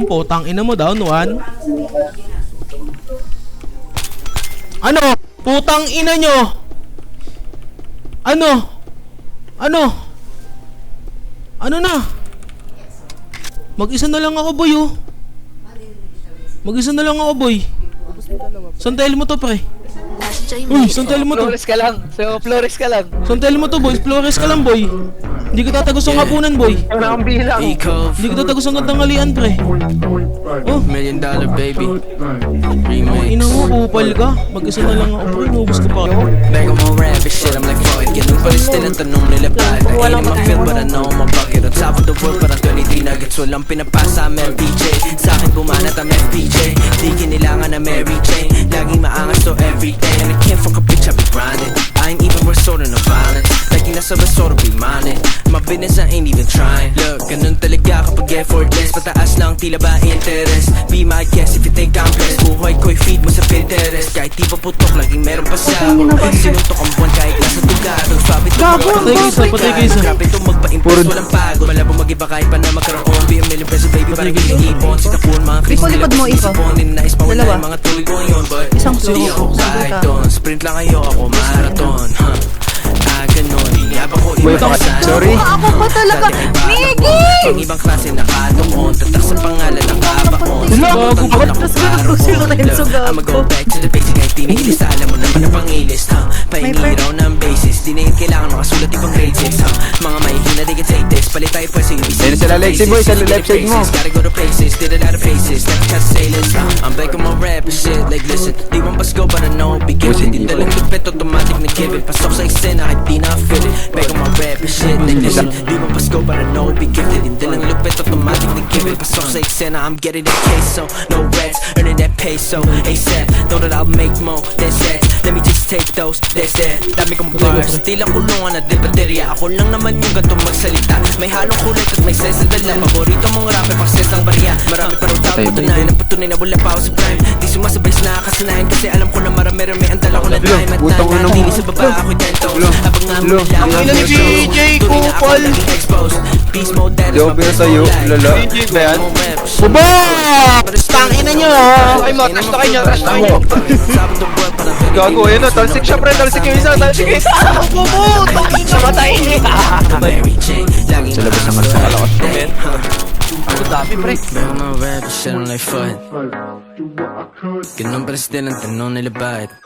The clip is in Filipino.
Putang ina mo, down 1. Ano? Putang ina nyo! Ano? Ano? Ano na? Mag-isa na lang ako, boy, oh. Mag-isa na lang ako, boy. Santail mo to, pre. Uy, santail mo to. Flores ka lang. So, Flores ka lang. Santail mo to, boy. Flores ka lang, boy. Hindi ko tatagos ang hapunan, boy. Wala kang bilang. Hindi ko tatagos ang gandangalian, pre. Oh. $1 million baby. Ina mo, upal ka. Mag-isa na lang ako, pre. Nubos ko pa. Back on my rabbit shit, I'm like fuck it. Ganun pa rin still ang tanong nila bakit. I ain't in my field but I know I'm a bucket. On top of the world parang 23 nuggets. Walang pinapasa ang MPJ. Sa akin bumanat ang FPJ. Di kinilangan na Mary Jane. Laging maangas to everyday. And I can't fuck a bitch, I be grinding. I ain't even resorting to violence. Laging nasa resort be minding. My business I ain't even trying. Look, ganun talaga kapag effortless. Pataas lang tila ba interest. Be my guest if you think I'm blessed. Buhay ko'y feed mo sa Pinterest. Kahit di pa putok, laging meron pa sa ako. Sinuntok ang buwan kahit nasa tugat. Patay ka isa, patay ka isa. Grabe itong magpa-impress, walang pagod. Malabong mag-iba kahit pa na magkaroon. Be a million pesos baby, parang ipon. Sitakun mga Chris, Ipon mo, Ipo. Nais pa wala yung mga tuloy ko yun. But Isang di ako kahit doon. Sprint lang kayo, ako marathon. Ganun, yabang ko iba sa Sorry. Ako pa talaga. Miggy! Ang ibang klase nakatuon. Tatak sa pangalan ng kabaon. Gago ba? Tapos ganun ko sila na yung sugaw I'ma ko. go back to the basic. Kahit tinigilis, alam mo naman ang pangilis. Pahingi raw ng basis. Di na yun kailangan makasulat ibang grade 6. Mga mahihina, they can take this. Palit tayo pwes yung ibig. Ayun sila Lexi boy, sa left side mo. Gotta go to places, did a lot of faces. Never catch sailors. I'm back on my rap and shit. Like listen, di man Pasko but I know begin. Di dalang lupit, automatic na give it. Pasok sa eksena kahit di na feel it. Back on my rap and shit. Like listen, di man Pasko but I know be gifted. Di dalang lupit, automatic na give it. Pasok sa eksena, I'm getting that queso. No rats, earning that peso. ASAP, know that I'll make more. That's that. Let me just take those. That's that. Dami kong bars. Tila kulungan na di baterya. Ako lang naman yung gantong magsalita. May halong kulit at may sense na dala. Paborito mong rapper, pakses ng barya. Marami pa rin tao patunayan. Ang patunay na wala pa ako sa prime. Di sumasabay sa nakakasanayan. Kasi alam ko na marami-rami ang dala ko na time. At nanatili sa baba ako'y tentos. Habang nga mo lang. Ang ina ni BJ, kupal. Beast mode that is Yo, pero sa'yo, lala. Ba yan? Bubo! Tangina nyo! Ay mo, trash to kayo, trash to kayo. Gago, ayun na, talsik siya pre, talsik yung isa, talsik yung isa. Bubo, takin siya matay. Sa labas ng kalakot. Ako dami, pre. Back on my rap, shit on like foot. Ganun pa rin still ang tanong nila bakit.